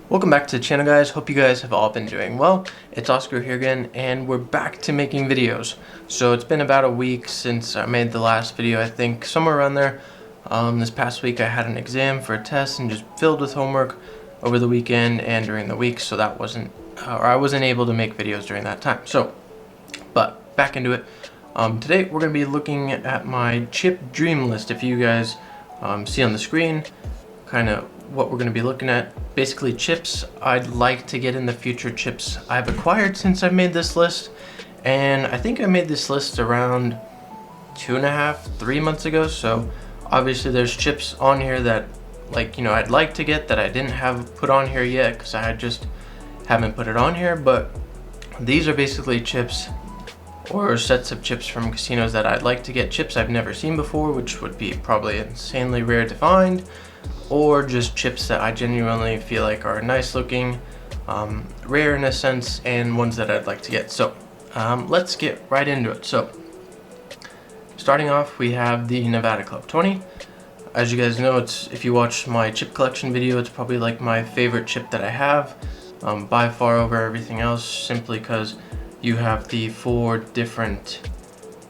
Welcome back to the channel, guys. Hope you guys have all been doing well. It's Oscar here again, and we're back to making videos. So it's been about a week since I made the last video, I think, somewhere around there. This past week I had an exam for a test and just filled with homework over the weekend and during the week, so that wasn't, or I wasn't able to make videos during that time. So, but back into it. Today we're going to be looking at my chip dream list. If you guys see on the screen, kind of what we're going to be looking at. Basically chips I'd like to get in the future, chips I've acquired since I made this list. And I think I made this list around 2.5-3 months ago, so obviously there's chips on here that, like, you know, I'd like to get that I didn't have put on here yet because I just haven't put it on here. But these are basically chips or sets of chips from casinos that I'd like to get, chips I've never seen before, which would be probably insanely rare to find, or just chips that I genuinely feel like are nice looking, rare in a sense, and ones that I'd like to get. So let's get right into it. So starting off, we have the Nevada Club 20. As you guys know, it's, if you watch my chip collection video, it's probably like my favorite chip that I have, by far over everything else, simply because you have the 4 different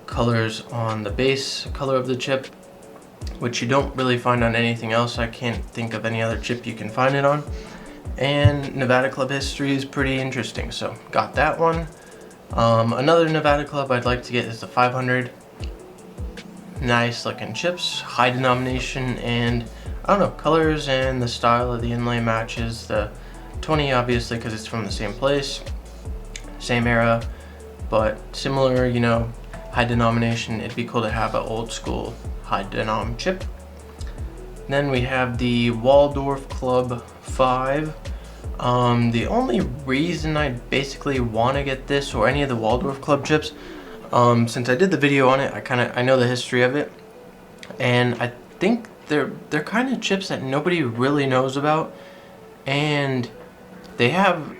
colors on the base color of the chip, which you don't really find on anything else. I can't think of any other chip you can find it on. And Nevada Club history is pretty interesting, so got that one. Another Nevada Club I'd like to get is the 500. Nice looking chips, high denomination, and I don't know, colors and the style of the inlay matches the 20, obviously, because it's from the same place, same era, but similar, you know, high denomination. It'd be cool to have an old school high denom chip. Then we have the Waldorf Club 5. The only reason I basically want to get this or any of the Waldorf Club chips, since I did the video on it, I know the history of it, and I think they're kind of chips that nobody really knows about, and they have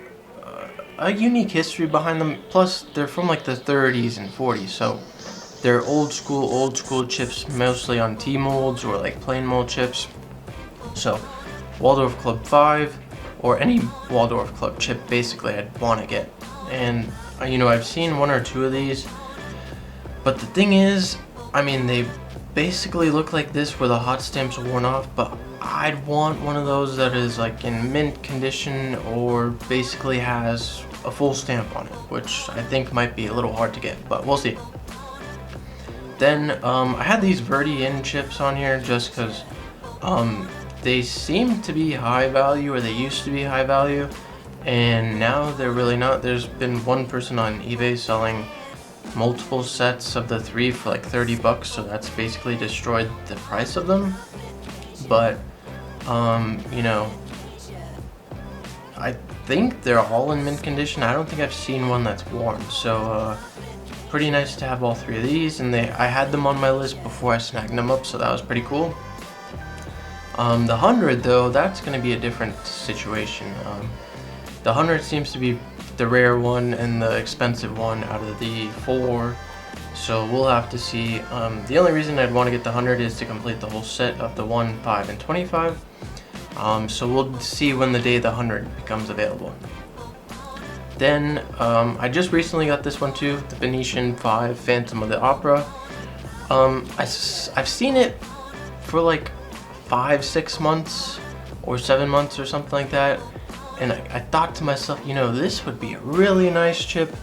a unique history behind them. Plus they're from like the 30s and 40s, so they're old school chips, mostly on T-molds or like plain mold chips. So Waldorf Club 5 or any Waldorf Club chip basically I'd want to get. And you know, I've seen 1 or 2 of these, but the thing is, I mean, they basically look like this where the hot stamps are worn off, but I'd want one of those that is like in mint condition or basically has a full stamp on it, which I think might be a little hard to get, but we'll see. Then I had these Verdean chips on here just because they seem to be high value, or they used to be high value, and now they're really not. There's been one person on eBay selling multiple sets of the 3 for like 30 bucks, so that's basically destroyed the price of them. But you know, I think they're all in mint condition. I don't think I've seen one that's worn, so pretty nice to have all 3 of these, and I had them on my list before I snagged them up, so that was pretty cool. The 100 though, that's going to be a different situation. The 100 seems to be the rare one and the expensive one out of the 4, so we'll have to see. The only reason I'd want to get the 100 is to complete the whole set of the 1, 5, and 25. So we'll see when the day the 100 becomes available. Then I just recently got this one too, the Venetian 5 Phantom of the Opera. I've seen it for like 5-6 months or 7 months or something like that, and I thought to myself, you know, this would be a really nice chip.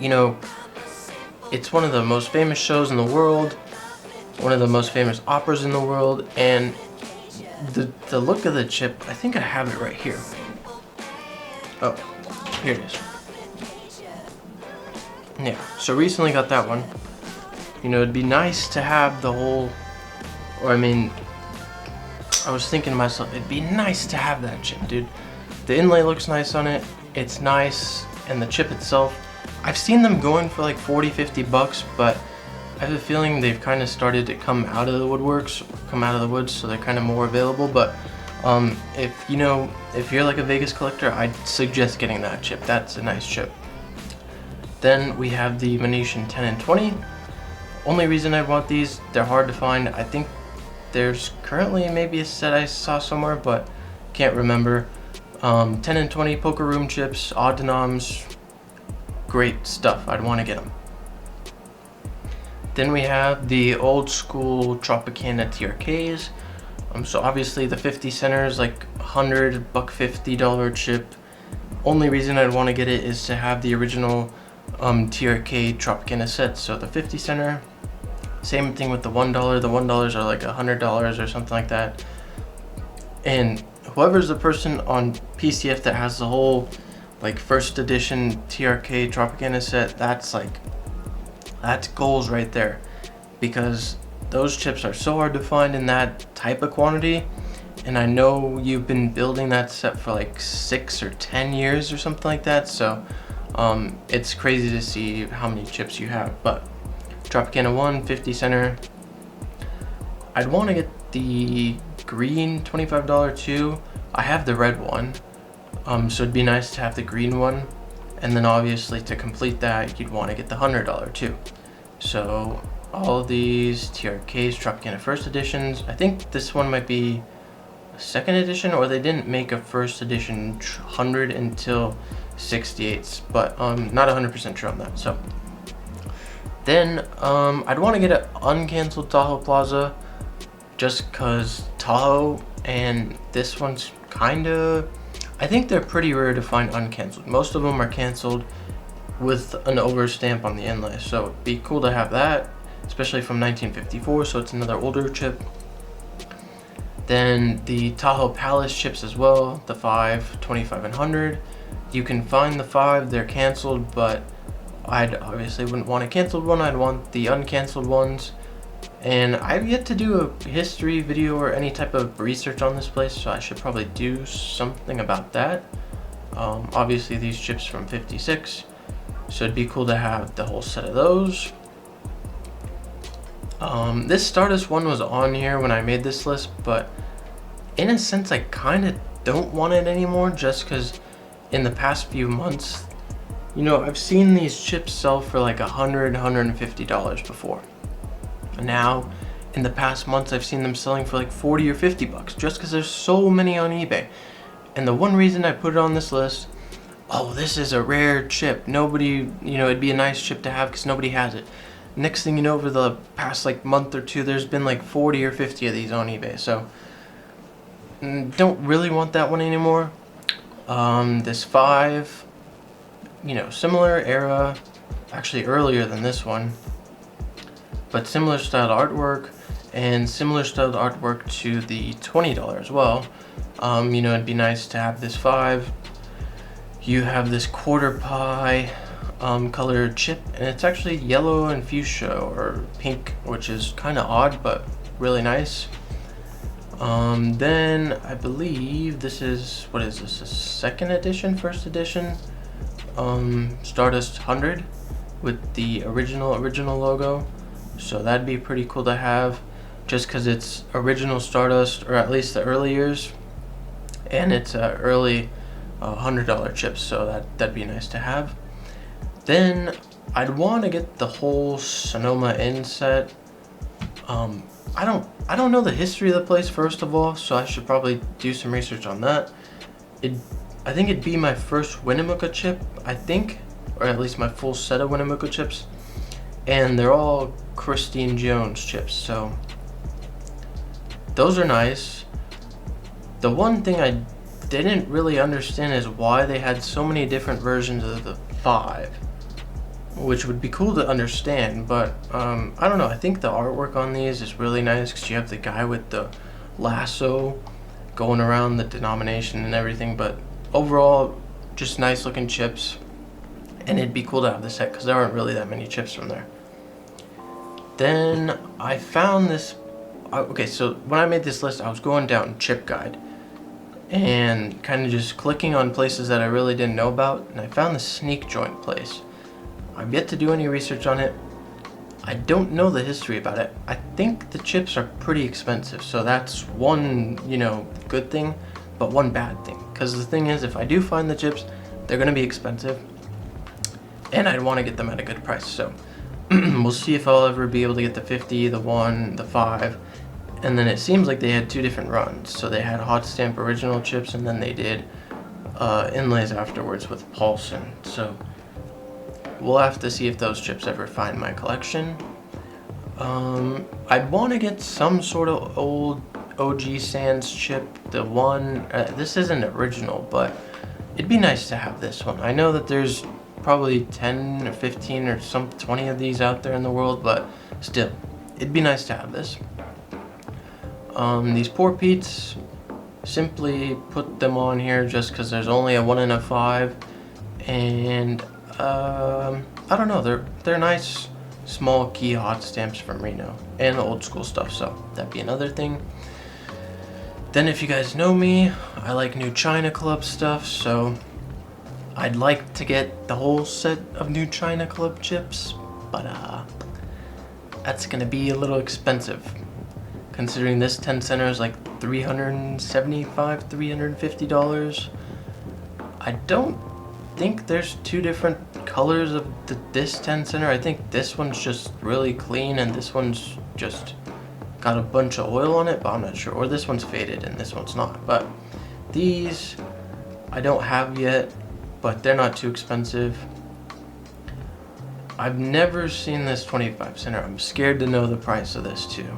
You know, it's one of the most famous shows in the world, one of the most famous operas in the world, and the look of the chip, I think I have it right here. Oh, here it is. Yeah, so recently got that one. You know, it'd be nice to have the whole, or I mean, I was thinking to myself, it'd be nice to have that chip, dude. The inlay looks nice on it, it's nice, and the chip itself, I've seen them going for like 40-50 bucks, but I have a feeling they've kind of started to come out of the woods, so they're kind of more available. But if you know, if you're like a Vegas collector, I'd suggest getting that chip. That's a nice chip. Then we have the Venetian 10 and 20. Only reason I want these, they're hard to find. I think there's currently maybe a set I saw somewhere, but can't remember. 10 and 20 poker room chips, odd denoms, great stuff. I'd want to get them. Then we have the old school Tropicana TRKs. So obviously the 50 centers, like $100, $150 chip. Only reason I'd want to get it is to have the original TRK Tropicana set. So the 50 center, same thing with the $1. The $1 are like $100 or something like that. And whoever's the person on PCF that has the whole like first edition TRK Tropicana set, that's goals right there, because those chips are so hard to find in that type of quantity. And I know you've been building that set for like 6 or 10 years or something like that, so it's crazy to see how many chips you have. But Tropicana 1 50 center, I'd want to get the green $25 too. I have the red one, so it'd be nice to have the green one. And then obviously to complete that, you'd want to get the $100 too. So all of these TRKs, Tropicana first editions, I think this one might be a second edition, or they didn't make a first edition 100 until 68s, but not 100% sure on that. So then I'd want to get an uncanceled Tahoe Plaza, just cause Tahoe and this one's kinda, I think they're pretty rare to find uncanceled. Most of them are canceled with an overstamp on the inlay, so it'd be cool to have that, especially from 1954, so it's another older chip. Then the Tahoe Palace chips as well, the 5, 25, and 100. You can find the 5, they're canceled, but I'd obviously wouldn't want a canceled one, I'd want the uncanceled ones. And I've yet to do a history video or any type of research on this place, so I should probably do something about that. Obviously these chips from 56, so it'd be cool to have the whole set of those. This Stardust one was on here when I made this list, but in a sense I kind of don't want it anymore, just because in the past few months, you know, I've seen these chips sell for like $100, $150 before. Now, in the past months, I've seen them selling for like 40 or 50 bucks, just because there's so many on eBay. And the one reason I put it on this list, oh, this is a rare chip. Nobody, you know, it'd be a nice chip to have because nobody has it. Next thing you know, over the past like month or two, there's been like 40 or 50 of these on eBay. So, don't really want that one anymore. This 5, you know, similar era, actually earlier than this one, but similar styled artwork and similar styled artwork to the $20 as well. You know, it'd be nice to have this 5. You have this quarter pie colored chip, and it's actually yellow and fuchsia or pink, which is kind of odd but really nice. Then I believe this is, what is this, a second edition, first edition, Stardust 100 with the original logo. So that'd be pretty cool to have, just because it's original Stardust, or at least the early years, and it's early $100 chips, so that'd be nice to have. Then I'd want to get the whole Sonoma Inn set. I don't know the history of the place, first of all, so I should probably do some research on that. I think it'd be my first Winnemucca chip, I think, or at least my full set of Winnemucca chips, and they're all Christine Jones chips, so those are nice. The one thing I didn't really understand is why they had so many different versions of the 5, which would be cool to understand, but I don't know. I think the artwork on these is really nice because you have the guy with the lasso going around the denomination and everything, but overall, just nice looking chips, and it'd be cool to have the set because there aren't really that many chips from there. Then I found this, okay, so when I made this list, I was going down Chip Guide and kind of just clicking on places that I really didn't know about, and I found the Sneak Joint place. I've yet to do any research on it. I don't know the history about it. I think the chips are pretty expensive, so that's one, you know, good thing, but one bad thing. Because the thing is, if I do find the chips, they're gonna be expensive, and I'd want to get them at a good price. So we'll see if I'll ever be able to get the 50, the 1, the 5, and then it seems like they had 2 different runs. So they had Hot Stamp original chips, and then they did inlays afterwards with Paulson. So we'll have to see if those chips ever find my collection. I'd want to get some sort of old OG Sands chip. The one, this isn't original, but it'd be nice to have this one. I know that there's probably 10 or 15 or some 20 of these out there in the world, but still, it'd be nice to have this. These Poor Pete's, simply put them on here just because there's only a 1 and a 5, and I don't know, they're nice small key hot stamps from Reno and old school stuff, so that'd be another thing. Then if you guys know me, I like New China Club stuff, so I'd like to get the whole set of New China Club chips, but that's gonna be a little expensive, considering this 10 center is like $375, $350. I don't think there's two different colors of this 10 center. I think this one's just really clean and this one's just got a bunch of oil on it, but I'm not sure. Or this one's faded and this one's not. But these I don't have yet, but they're not too expensive. I've never seen this 25 center. I'm scared to know the price of this too.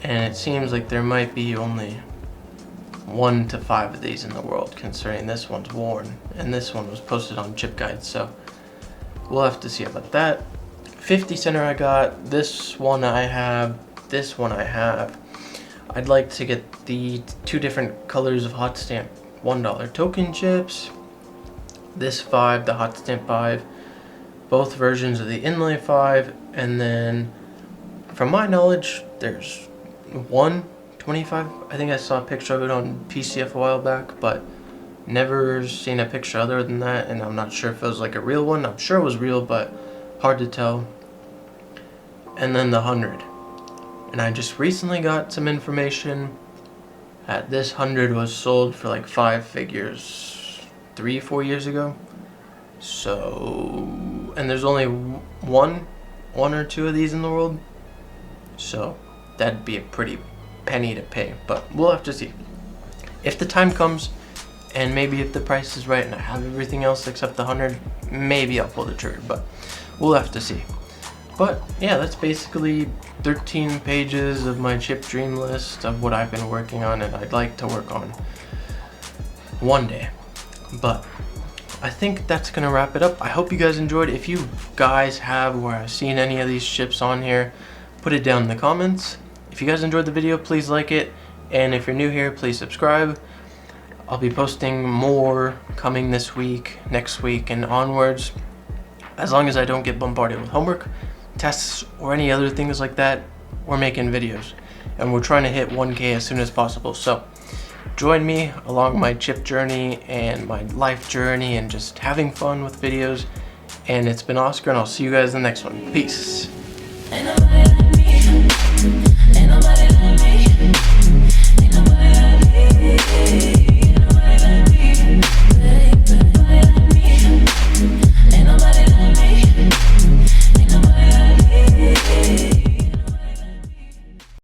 And it seems like there might be only 1 to 5 of these in the world, considering this one's worn and this one was posted on Chip Guide, so we'll have to see about that. 50 center I got, this one I have, this one I have. I'd like to get the 2 different colors of hot stamp $1 token chips. This 5, the hot stamp 5, both versions of the inlay 5, and then from my knowledge there's 125. I think I saw a picture of it on PCF a while back, but never seen a picture other than that, and I'm not sure if it was like a real one. I'm sure it was real, but hard to tell. And then the 100. And I just recently got some information that this 100 was sold for like 5 figures 3-4 years ago. So, and there's only one or 2 of these in the world. So that'd be a pretty penny to pay, but we'll have to see. If the time comes, and maybe if the price is right and I have everything else except the 100, maybe I'll pull the trigger, but we'll have to see. But yeah, that's basically 13 pages of my chip dream list of what I've been working on and I'd like to work on one day. But I think that's gonna wrap it up. I hope you guys enjoyed. If you guys have or have seen any of these chips on here, put it down in the comments. If you guys enjoyed the video, please like it, and if you're new here, please subscribe. I'll be posting more coming this week, next week, and onwards, as long as I don't get bombarded with homework, tests, or any other things like that. We're making videos, and we're trying to hit 1K as soon as possible, so join me along my chip journey and my life journey and just having fun with videos. And it's been Oscar, and I'll see you guys in the next one. Peace.